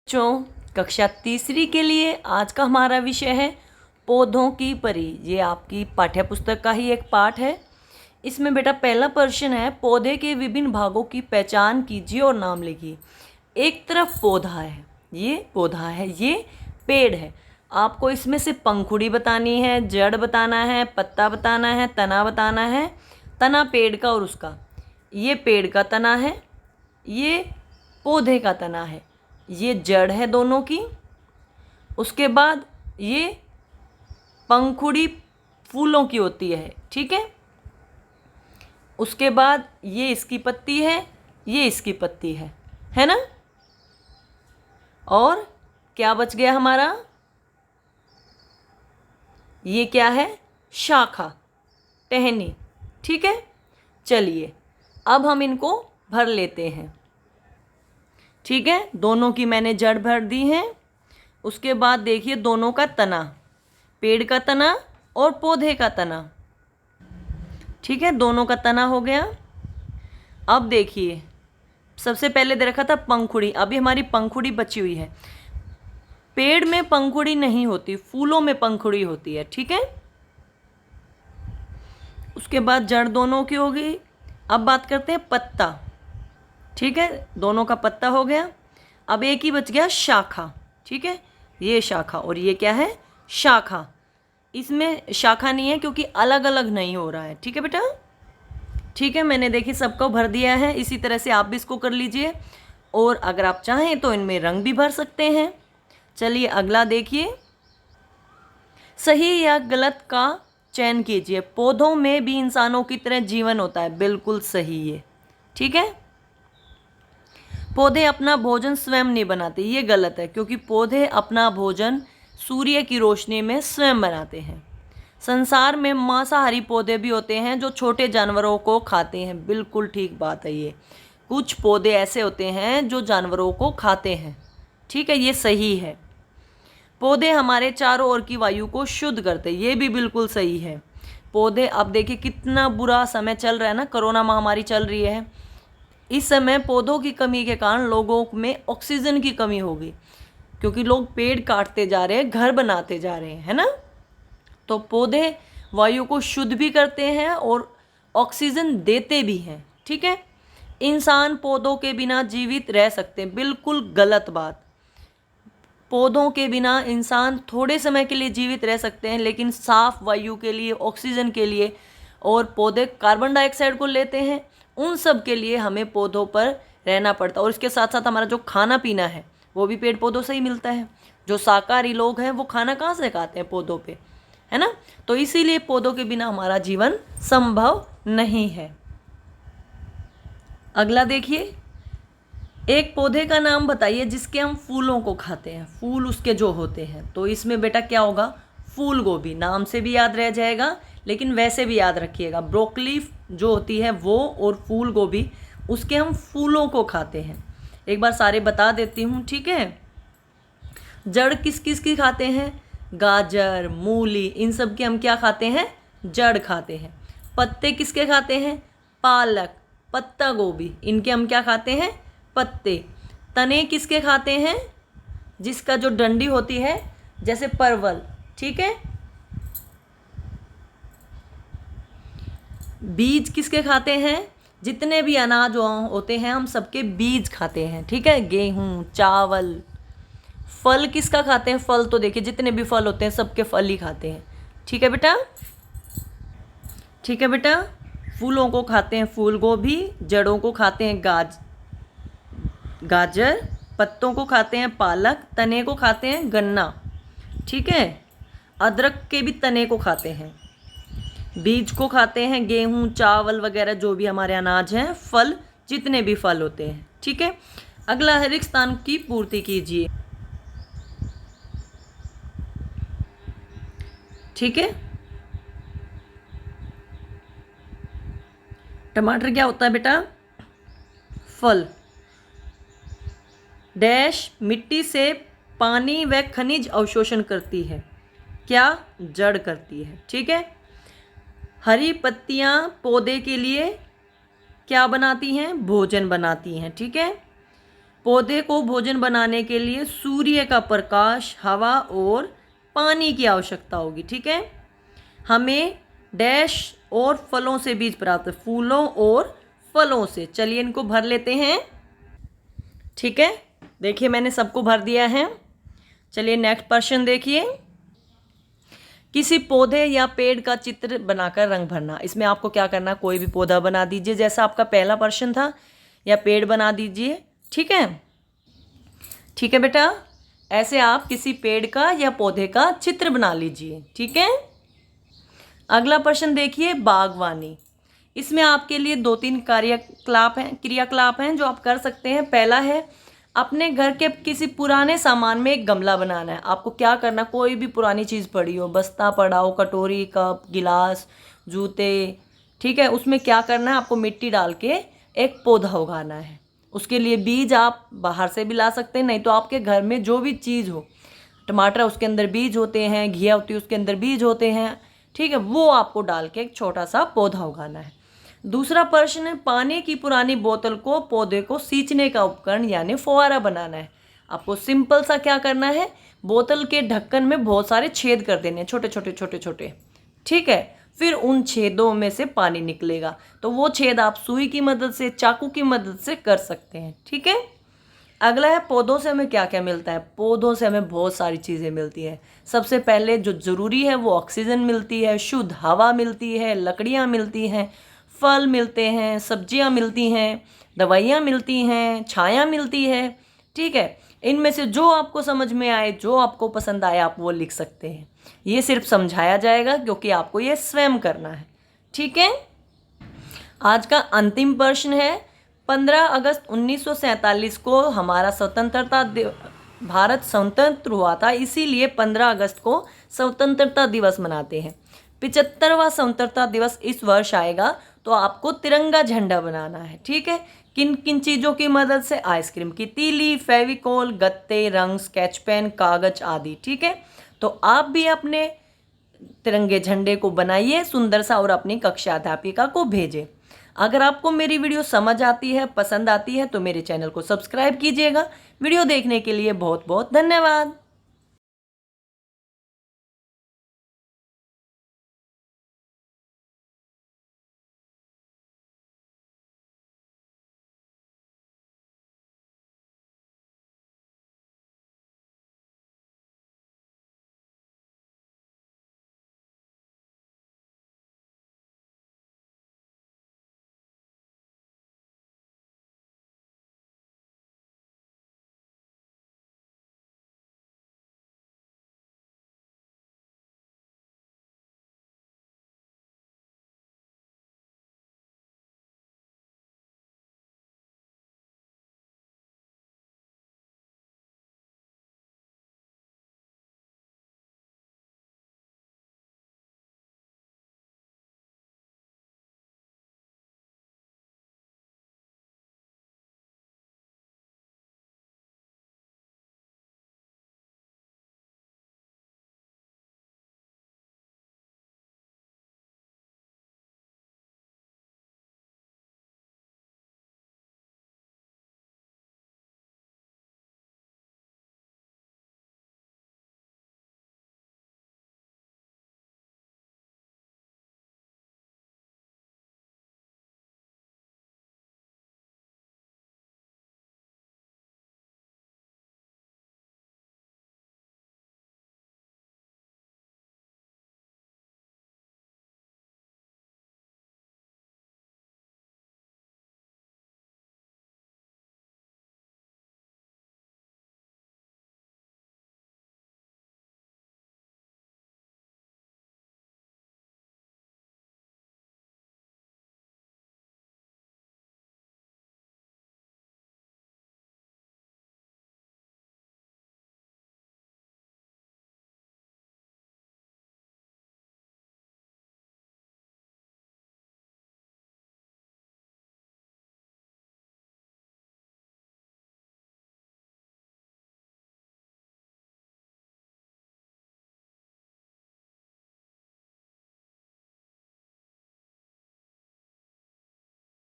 बच्चों, कक्षा तीसरी के लिए आज का हमारा विषय है पौधों की परी। ये आपकी पाठ्य पुस्तक का ही एक पाठ है। इसमें बेटा पहला प्रश्न है, पौधे के विभिन्न भागों की पहचान कीजिए और नाम लिखिए। एक तरफ पौधा है, ये पौधा है, ये पेड़ है। आपको इसमें से पंखुड़ी बतानी है, जड़ बताना है, पत्ता बताना है, तना बताना है। तना पेड़ का और उसका, ये पेड़ का तना है, ये पौधे का तना है, ये जड़ है दोनों की। उसके बाद ये पंखुड़ी फूलों की होती है, ठीक है। उसके बाद ये इसकी पत्ती है, ये इसकी पत्ती है ना। और क्या बच गया हमारा, ये क्या है, शाखा, टहनी, ठीक है। चलिए अब हम इनको भर लेते हैं, ठीक है। दोनों की मैंने जड़ भर दी है। उसके बाद देखिए दोनों का तना, पेड़ का तना और पौधे का तना, ठीक है। दोनों का तना हो गया। अब देखिए सबसे पहले दे रखा था पंखुड़ी, अभी हमारी पंखुड़ी बची हुई है। पेड़ में पंखुड़ी नहीं होती, फूलों में पंखुड़ी होती है, ठीक है। उसके बाद जड़ दोनों की हो गई। अब बात करते हैं पत्ता, ठीक है। दोनों का पत्ता हो गया। अब एक ही बच गया शाखा, ठीक है। ये शाखा और ये क्या है, शाखा। इसमें शाखा नहीं है क्योंकि अलग अलग नहीं हो रहा है, ठीक है बेटा। ठीक है, मैंने देखिए सबको भर दिया है। इसी तरह से आप भी इसको कर लीजिए और अगर आप चाहें तो इनमें रंग भी भर सकते हैं। चलिए अगला देखिए, सही या गलत का चयन कीजिए। पौधों में भी इंसानों की तरह जीवन होता है, बिल्कुल सही है, ठीक है। पौधे अपना भोजन स्वयं नहीं बनाते, ये गलत है क्योंकि पौधे अपना भोजन सूर्य की रोशनी में स्वयं बनाते हैं। संसार में मांसाहारी पौधे भी होते हैं जो छोटे जानवरों को खाते हैं, बिल्कुल ठीक बात है। ये कुछ पौधे ऐसे होते हैं जो जानवरों को खाते हैं, ठीक है, ये सही है। पौधे हमारे चारों ओर की वायु को शुद्ध करते हैं, ये भी बिल्कुल सही है। पौधे, अब देखिए कितना बुरा समय चल रहा है ना, कोरोना महामारी चल रही है। इस समय पौधों की कमी के कारण लोगों में ऑक्सीजन की कमी होगी क्योंकि लोग पेड़ काटते जा रहे हैं, घर बनाते जा रहे हैं, है ना। तो पौधे वायु को शुद्ध भी करते हैं और ऑक्सीजन देते भी हैं, ठीक है। इंसान पौधों के बिना जीवित रह सकते हैं, बिल्कुल गलत बात। पौधों के बिना इंसान थोड़े समय के लिए जीवित रह सकते हैं, लेकिन साफ वायु के लिए, ऑक्सीजन के लिए, और पौधे कार्बन डाइऑक्साइड को लेते हैं, उन सब के लिए हमें पौधों पर रहना पड़ता है। और इसके साथ साथ हमारा जो खाना पीना है वो भी पेड़ पौधों से ही मिलता है। जो शाकाहारी लोग हैं वो खाना कहाँ से खाते हैं, पौधों पे, है ना। तो इसीलिए पौधों के बिना हमारा जीवन संभव नहीं है। अगला देखिए, एक पौधे का नाम बताइए जिसके हम फूलों को खाते हैं, फूल उसके जो होते हैं। तो इसमें बेटा क्या होगा, फूल गोभी, नाम से भी याद रह जाएगा लेकिन वैसे भी याद रखिएगा। ब्रोकली जो होती है वो, और फूल गोभी, उसके हम फूलों को खाते हैं। एक बार सारे बता देती हूँ, ठीक है। जड़ किस किस की खाते हैं, गाजर, मूली, इन सब के हम क्या खाते हैं, जड़ खाते हैं। पत्ते किसके खाते हैं, पालक, पत्ता गोभी, इनके हम क्या खाते हैं, पत्ते। तने किसके खाते हैं, जिसका जो डंडी होती है, जैसे परवल, ठीक है। बीज किसके खाते हैं, जितने भी अनाज होते हैं हम सबके बीज खाते हैं, ठीक है। गेहूं, चावल। फल किसका खाते हैं, फल तो देखिए जितने भी फल होते हैं सबके फल ही खाते हैं, ठीक है बेटा। ठीक है बेटा, फूलों को खाते हैं फूल गोभी, जड़ों को खाते हैं गाजर, पत्तों को खाते हैं पालक, तने को खाते हैं गन्ना, ठीक है। अदरक के भी तने को खाते हैं, बीज को खाते हैं गेहूं, चावल वगैरह जो भी हमारे अनाज हैं, फल जितने भी फल होते हैं, ठीक है। अगला है, रिक्त स्थान की पूर्ति कीजिए, ठीक है। टमाटर क्या होता है बेटा, फल। डैश मिट्टी से पानी व खनिज अवशोषण करती है, क्या, जड़ करती है, ठीक है। हरी पत्तियां पौधे के लिए क्या बनाती हैं, भोजन बनाती हैं, ठीक है। पौधे को भोजन बनाने के लिए सूर्य का प्रकाश, हवा और पानी की आवश्यकता होगी। ठीक है, हमें डैश और फलों से बीज प्राप्त, फूलों और फलों से। चलिए इनको भर लेते हैं। ठीक है, देखिए मैंने सबको भर दिया है। चलिए नेक्स्ट प्रश्न देखिए। किसी पौधे या पेड़ का चित्र बनाकर रंग भरना। इसमें आपको क्या करना, कोई भी पौधा बना दीजिए जैसा आपका पहला प्रश्न था, या पेड़ बना दीजिए। ठीक है, ठीक है बेटा, ऐसे आप किसी पेड़ का या पौधे का चित्र बना लीजिए। ठीक है, अगला प्रश्न देखिए, बागवानी। इसमें आपके लिए 2-3 क्रियाकलाप हैं जो आप कर सकते हैं। पहला है अपने घर के किसी पुराने सामान में एक गमला बनाना है। आपको क्या करना, कोई भी पुरानी चीज़ पड़ी हो, बस्ता पड़ा हो, कटोरी, कप, गिलास, जूते, ठीक है, उसमें क्या करना है, आपको मिट्टी डाल के एक पौधा उगाना है। उसके लिए बीज आप बाहर से भी ला सकते हैं, नहीं तो आपके घर में जो भी चीज़ हो, टमाटर उसके अंदर बीज होते हैं, घिया होती है उसके अंदर बीज होते हैं, ठीक है, वो आपको डाल के एक छोटा सा पौधा उगाना है। दूसरा प्रश्न है, पानी की पुरानी बोतल को पौधे को सींचने का उपकरण यानी फुहारा बनाना है। आपको सिंपल सा क्या करना है, बोतल के ढक्कन में बहुत सारे छेद कर देने हैं, छोटे छोटे छोटे छोटे। ठीक है, फिर उन छेदों में से पानी निकलेगा। तो वो छेद आप सुई की मदद से, चाकू की मदद से कर सकते हैं। ठीक है, अगला है पौधों से हमें क्या क्या मिलता है। पौधों से हमें बहुत सारी चीज़ें मिलती हैं। सबसे पहले जो ज़रूरी है वो ऑक्सीजन मिलती है, शुद्ध हवा मिलती है, लकड़ियाँ मिलती हैं, फल मिलते हैं, सब्जियां मिलती हैं, दवाइयाँ मिलती हैं, छाया मिलती है। ठीक है, इनमें से जो आपको समझ में आए, जो आपको पसंद आए, आप वो लिख सकते हैं। ये सिर्फ समझाया जाएगा क्योंकि आपको ये स्वयं करना है। ठीक है, आज का अंतिम प्रश्न है, 15 अगस्त 1947 को हमारा भारत स्वतंत्र हुआ था, इसीलिए 15 अगस्त को स्वतंत्रता दिवस मनाते हैं। 75वां स्वतंत्रता दिवस इस वर्ष आएगा, तो आपको तिरंगा झंडा बनाना है। ठीक है, किन किन चीज़ों की मदद से, आइसक्रीम की तीली, फेविकोल, गत्ते, रंग, स्केच पेन, कागज आदि। ठीक है, तो आप भी अपने तिरंगे झंडे को बनाइए सुंदर सा और अपनी कक्षा अध्यापिका को भेजें। अगर आपको मेरी वीडियो समझ आती है, पसंद आती है, तो मेरे चैनल को सब्सक्राइब कीजिएगा। वीडियो देखने के लिए बहुत बहुत धन्यवाद।